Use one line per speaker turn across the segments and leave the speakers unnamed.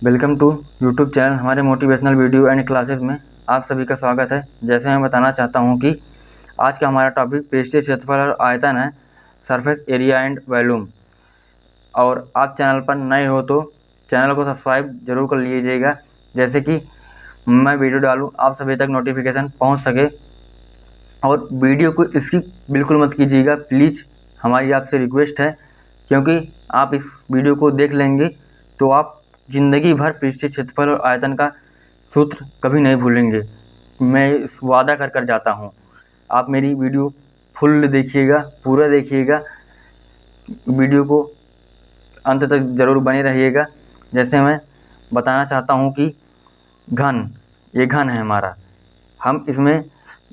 Welcome to YouTube channel हमारे motivational video and classes में आप सभी का स्वागत है। जैसे मैं बताना चाहता हूं कि आज का हमारा टॉपिक पृष्ठीय क्षेत्रफल और आयतन है, सरफेस एरिया एंड वॉल्यूम। और आप चैनल पर नए हो तो चैनल को सब्सक्राइब जरूर कर लीजिएगा, जैसे कि मैं वीडियो डालूँ आप सभी तक नोटिफिकेशन पहुँच सके। और वीडियो को स्किप बिल्कुल मत कीजिएगा प्लीज़, हमारी आपसे रिक्वेस्ट है, क्योंकि आप इस वीडियो को देख लेंगे तो आप ज़िंदगी भर पृष्ठीय क्षेत्रफल और आयतन का सूत्र कभी नहीं भूलेंगे। मैं इस वादा कर जाता हूँ। आप मेरी वीडियो फुल देखिएगा, पूरा देखिएगा, वीडियो को अंत तक ज़रूर बने रहिएगा। जैसे मैं बताना चाहता हूँ कि ये घन है हमारा। हम इसमें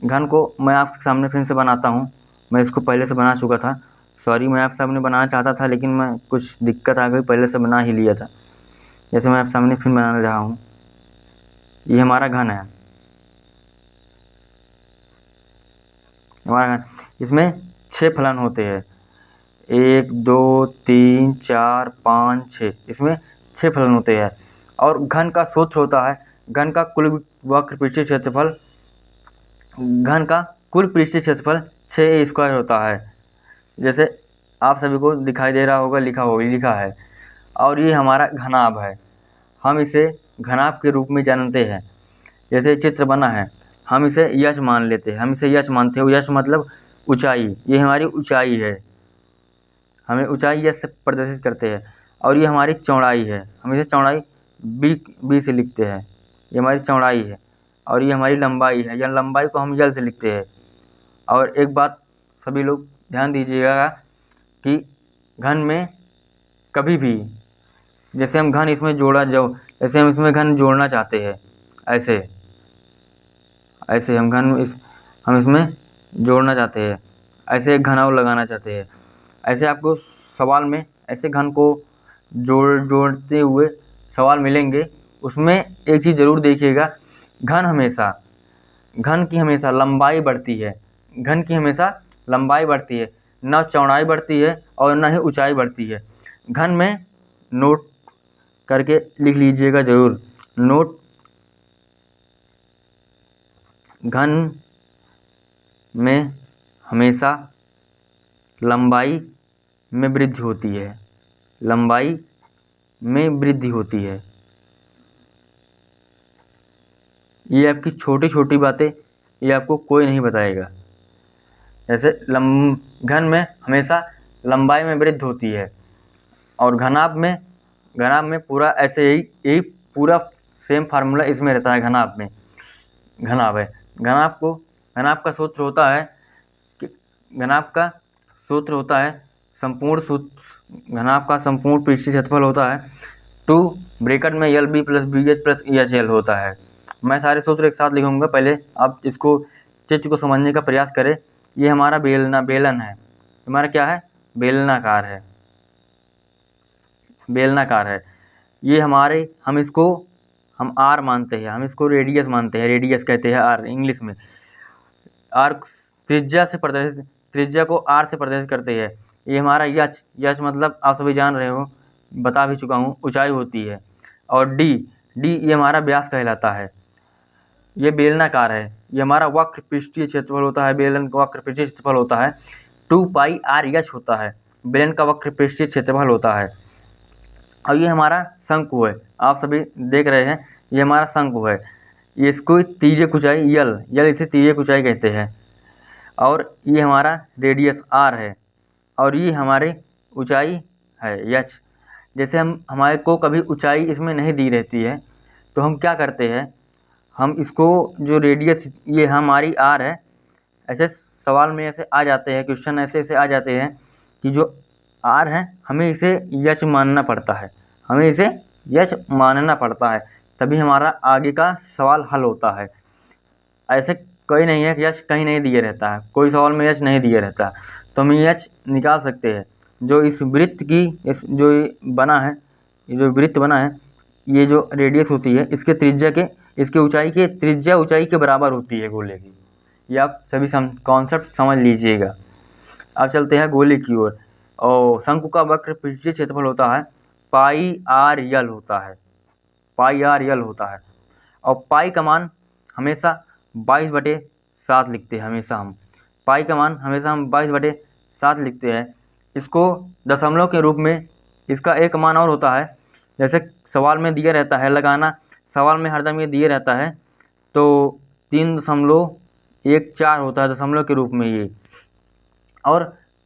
घन को मैं आपके सामने फिर से बनाता हूँ। मैं इसको पहले से बना चुका था, सॉरी, मैं आपके सामने बनाना चाहता था लेकिन मैं कुछ दिक्कत आ गई, पहले से बना ही लिया था। जैसे मैं आपके सामने फिर बनाने रहा हूँ। ये हमारा घन है, हमारा घन। इसमें 6 फलन होते हैं, 1 2 3 4 5 6। इसमें 6 फलन होते हैं। और घन का सूत्र होता है, घन का कुल वक्र पृष्ठीय क्षेत्रफल, घन का कुल पृष्ठीय क्षेत्रफल 6a स्क्वायर होता है। जैसे आप सभी को दिखाई दे रहा होगा, लिखा है। और ये हमारा घनाभ है, हम इसे घनाभ के रूप में जानते हैं। जैसे चित्र बना है, हम इसे यश मान लेते हैं, हम इसे यश मानते हैं। यश मतलब ऊंचाई, ये हमारी ऊंचाई है, हमें ऊंचाई यश से प्रदर्शित करते हैं। और ये हमारी चौड़ाई है, हम इसे चौड़ाई बी से लिखते हैं, ये हमारी चौड़ाई है। और ये हमारी लंबाई है, या लंबाई को हम यल से लिखते हैं। और एक बात सभी लोग ध्यान दीजिएगा कि घन में कभी भी, जैसे हम घन इसमें जैसे हम इसमें घन जोड़ना चाहते हैं, ऐसे हम इसमें जोड़ना चाहते हैं, ऐसे एक घनाव लगाना चाहते हैं, ऐसे आपको सवाल में ऐसे घन को जोड़ते हुए सवाल मिलेंगे। उसमें एक चीज़ ज़रूर देखिएगा, घन की हमेशा लंबाई बढ़ती है, घन की हमेशा लंबाई बढ़ती है, न चौड़ाई बढ़ती है और न ही ऊंचाई बढ़ती है। घन में नोट करके लिख लीजिएगा ज़रूर, नोट, घन में हमेशा लंबाई में वृद्धि होती है, लंबाई में वृद्धि होती है। ये आपकी छोटी छोटी बातें, ये आपको कोई नहीं बताएगा। जैसे घन में हमेशा लंबाई में वृद्धि होती है, और घनाभ में पूरा ऐसे यही पूरा सेम फार्मूला इसमें रहता है। घनाभ है, घनाभ का सूत्र होता है कि घनाभ का संपूर्ण पृष्ठीय क्षेत्रफल होता है 2 ब्रैकेट में LB + BH + EHL होता है। मैं सारे सूत्र एक साथ लिखूंगा, पहले आप इसको चित्र को समझने का प्रयास करें। ये हमारा बेलन है, हमारा क्या है, बेलनाकार है। ये हम R मानते हैं, हम इसको रेडियस मानते हैं, रेडियस कहते हैं R इंग्लिश में। R त्रिज्या को R से प्रदर्शित करते हैं। ये हमारा यच मतलब आप सभी जान रहे हो, बता भी चुका हूँ, ऊंचाई होती है। और D ये हमारा व्यास कहलाता है। ये बेलनाकार है, ये हमारा वक्र पृष्ठीय क्षेत्रफल होता है, बेलन का वक्र पृष्ठीय क्षेत्रफल होता है 2πRH होता है, बेलन का वक्र पृष्ठीय क्षेत्रफल होता है। और ये हमारा शंकु है, आप सभी देख रहे हैं, ये हमारा शंकु है। इसको तिर्यक ऊंचाई यल इसे तिर्यक ऊंचाई कहते हैं। और ये हमारा रेडियस R है, और ये हमारी ऊंचाई है H। जैसे हमारे को कभी ऊंचाई इसमें नहीं दी रहती है, तो हम क्या करते हैं, हम इसको जो रेडियस, ये हमारी R है, ऐसे सवाल में ऐसे आ जाते हैं, क्वेश्चन ऐसे आ जाते हैं कि जो R है हमें इसे यच मानना पड़ता है, तभी हमारा आगे का सवाल हल होता है। ऐसे कोई नहीं है कि यच कहीं नहीं दिया रहता है, कोई सवाल में यच नहीं दिया रहता, तो हम यच निकाल सकते हैं। जो इस वृत्त की जो बना है, ये जो वृत्त बना है, ये जो रेडियस होती है, इसके ऊंचाई के त्रिज्या ऊंचाई के बराबर होती है गोले की। ये आप सभी कॉन्सेप्ट समझ लीजिएगा। अब चलते हैं गोले की ओर। और शंकु का वक्र पृष्ठीय क्षेत्रफल होता है πRL होता है, पाई आर यल होता है। और पाई का मान हमेशा 22/7 लिखते हैं। हमेशा हम पाई का मान हमेशा हम 22/7 लिखते हैं। इसको दशमलव के रूप में, इसका एक मान और होता है, जैसे सवाल में दिया रहता है लगाना, सवाल में हरदम ये दिए रहता है, तो 3.14 होता है दशमलव के रूप में ये। और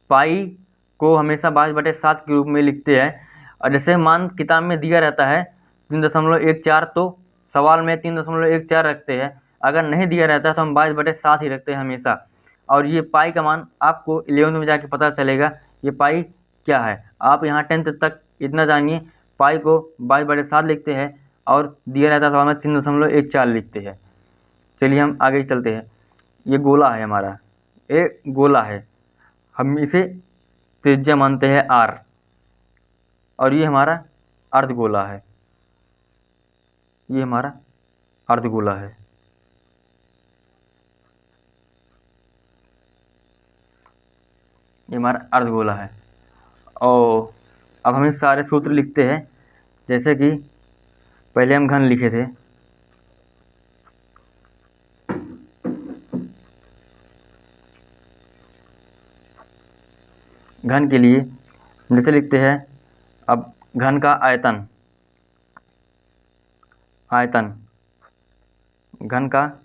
पाई को हमेशा 22/7 के रूप में लिखते हैं। और जैसे मान किताब में दिया रहता है 3.14, तो सवाल में 3.14 रखते हैं। अगर नहीं दिया रहता है तो हम 22/7 ही रखते हैं हमेशा। और ये पाई का मान आपको 11th में जाके पता चलेगा ये पाई क्या है। आप यहाँ 10th तक इतना जानिए, पाई को 22/7 लिखते हैं और दिया रहता है सवाल में 3.14 लिखते हैं। चलिए हम आगे चलते हैं। ये गोला है हमारा, एक गोला है, हम इसे त्रिज्या मानते हैं r, और ये हमारा अर्धगोला है। ये हमारा अर्धगोला है। ये हमारा अर्धगोला है। और अब हम इस सारे सूत्र लिखते हैं, जैसे कि पहले हम घन लिखे थे। घन के लिए जैसे लिखते हैं, अब घन का आयतन, घन का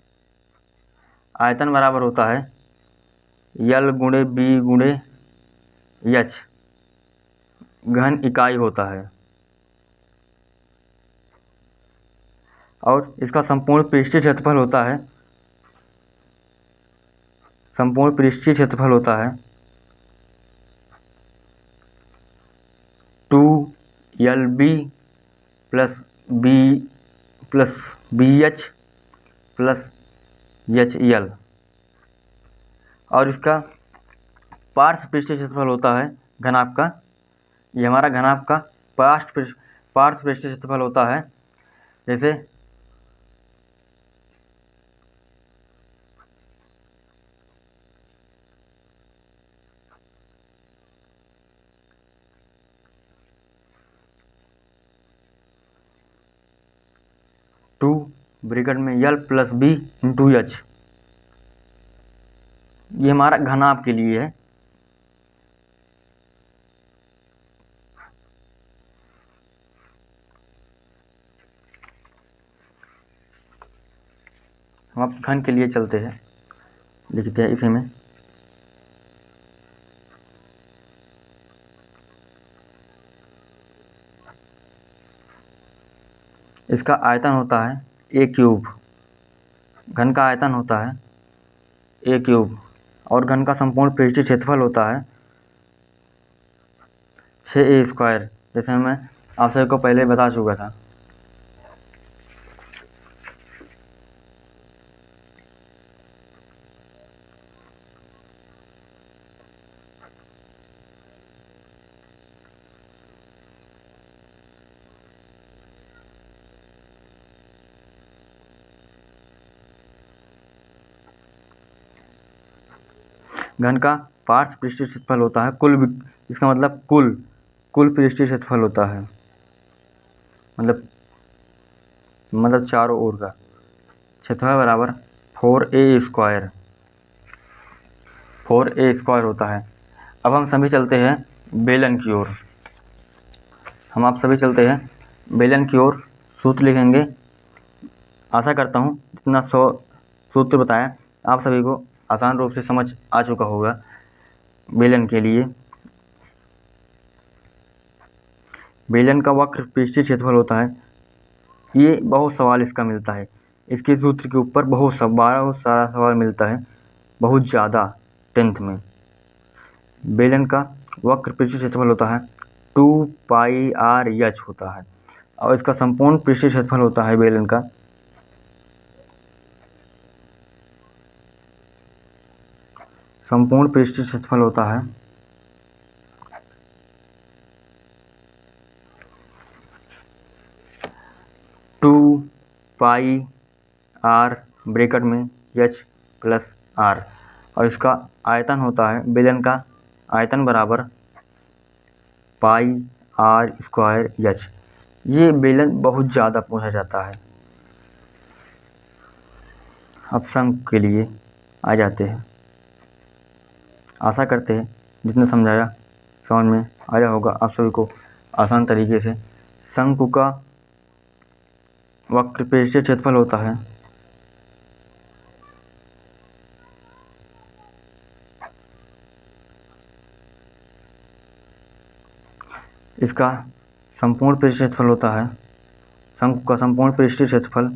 आयतन बराबर होता है यल गुणे बी गुणे एच, घन इकाई होता है। और इसका संपूर्ण पृष्ठीय क्षेत्रफल होता है, संपूर्ण पृष्ठीय क्षेत्रफल होता है 2LB plus BH plus HL। और इसका पार्श्व पृष्ठीय क्षेत्रफल होता है घनाभ का, ये हमारा घनाभ का पार्श्व पृष्ठीय क्षेत्रफल होता है, जैसे ब्रैकेट में L plus B into H, ये हमारा घनाभ के लिए है। हम अब घन के लिए चलते हैं, लिखते हैं इसी में इसका आयतन होता है A³, घन का आयतन होता है A³, और घन का संपूर्ण पृष्ठीय क्षेत्रफल होता है 6A², जैसे मैं आप सभी को पहले बता चुका था। घन का पार्श्व पृष्ठीय क्षेत्रफल होता है इसका मतलब कुल पृष्ठीय क्षेत्रफल होता है, मतलब चारों ओर का क्षेत्रफल बराबर 4A² होता है। अब हम सभी चलते हैं बेलन की ओर। आप सभी चलते हैं बेलन की ओर, सूत्र लिखेंगे। आशा करता हूँ जितना सूत्र बताया आप सभी को आसान रूप से समझ आ चुका होगा। बेलन के लिए बेलन का वक्र पृष्ठीय क्षेत्रफल होता है, ये बहुत सवाल इसका मिलता है, इसके सूत्र के ऊपर बहुत सारा सवाल मिलता है, बहुत ज़्यादा 10th में। बेलन का वक्र पृष्ठीय क्षेत्रफल होता है 2πRH होता है, और इसका संपूर्ण पृष्ठीय क्षेत्रफल होता है बेलन का संपूर्ण पृष्ठीय क्षेत्रफल होता है 2πR ब्रैकेट में H प्लस R, और इसका आयतन होता है बेलन का आयतन बराबर πR² H। ये बेलन बहुत ज़्यादा पूछा जाता है। अब शंकु के लिए आ जाते हैं। आशा करते हैं जितना समझाया समझ में आया होगा आप सभी को आसान तरीके से। शंकु का वक्र पृष्ठीय क्षेत्रफल होता है इसका संपूर्ण पृष्ठीय क्षेत्रफल होता है, शंकु का संपूर्ण पृष्ठीय क्षेत्रफल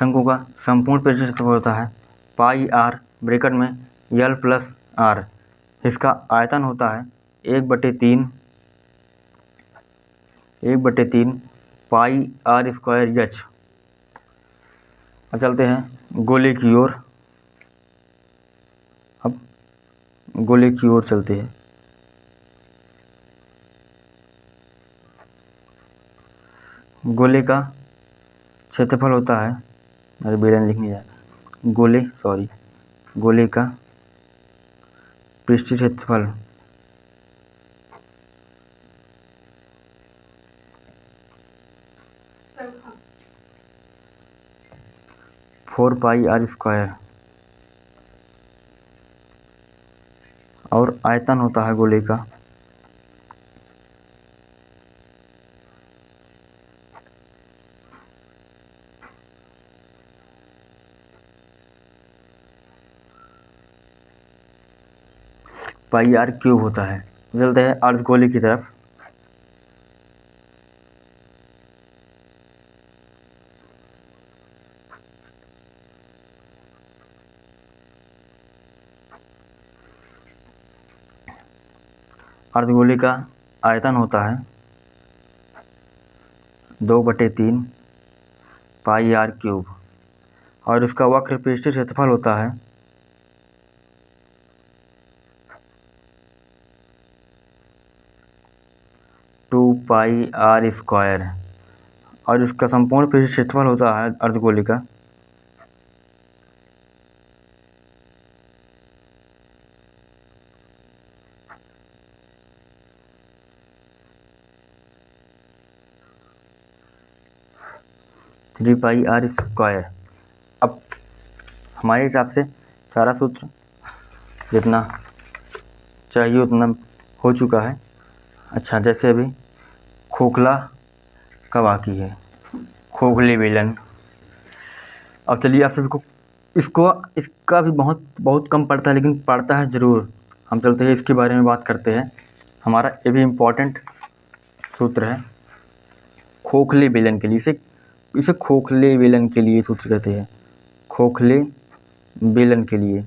शंकु का संपूर्ण पृष्ठीय क्षेत्रफल होता है पाई आर ब्रैकेट में एल प्लस आर। इसका आयतन होता है 1/3 पाई आर स्क्वायर एच। अब चलते हैं गोले की ओर। अब गोले की ओर चलते हैं। गोले का क्षेत्रफल होता है, अरे बेलन लिखने जाए, गोले का पृष्ठीय क्षेत्रफल फोर पाई आर स्क्वायर और आयतन होता है गोले का पाई आर क्यूब होता है। चलते हैं अर्धगोले की तरफ। अर्धगोले का आयतन होता है 2/3 पाई आर क्यूब और उसका वक्र पृष्ठीय क्षेत्रफल होता है 2 पाई आर स्क्वायर और इसका संपूर्ण पृष्ठीय क्षेत्रफल होता है अर्धगोले का थ्री पाई आर स्क्वायर। अब हमारे हिसाब से सारा सूत्र जितना चाहिए उतना हो चुका है। अच्छा, जैसे अभी खोखला का बाकी है, खोखले बेलन। अब चलिए आप सभी को इसका भी बहुत कम पड़ता है, लेकिन पड़ता है ज़रूर। हम चलते हैं इसके बारे में बात करते हैं। हमारा ये भी इम्पोर्टेंट सूत्र है खोखले बेलन के लिए। इसे खोखले बेलन के लिए सूत्र कहते हैं, खोखले बेलन के लिए।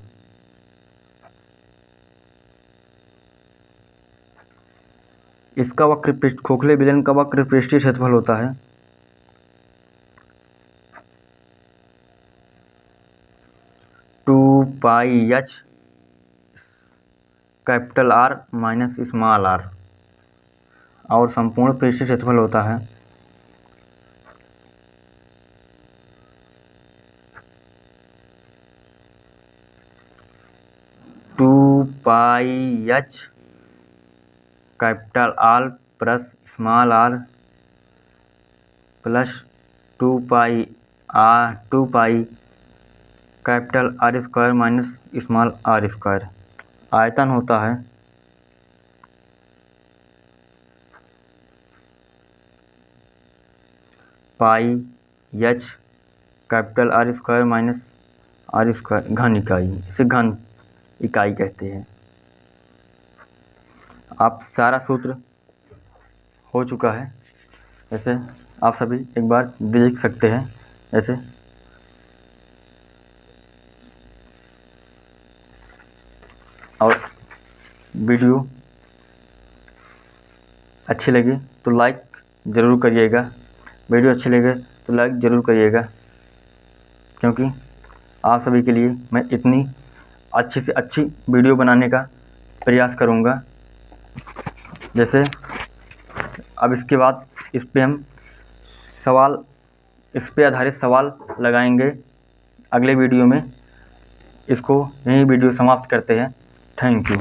इसका खोखले बेलन का वक्र पृष्ठीय क्षेत्रफल होता है 2 pi H capital R minus small r और संपूर्ण पृष्ठीय क्षेत्रफल होता है 2 pi H capital R plus small r plus 2 pi capital R square minus small r square. आयतन होता है pi H capital R square minus R square घन इकाई। इसे घन इकाई कहते हैं। आप सारा सूत्र हो चुका है, ऐसे आप सभी एक बार देख सकते हैं। ऐसे और वीडियो अच्छी लगी तो लाइक ज़रूर करिएगा, वीडियो अच्छी लगे तो लाइक ज़रूर करिएगा, क्योंकि आप सभी के लिए मैं इतनी अच्छी से अच्छी वीडियो बनाने का प्रयास करूँगा। जैसे अब इसके बाद इस पे आधारित सवाल लगाएंगे अगले वीडियो में। इसको यही वीडियो समाप्त करते हैं। Thank you.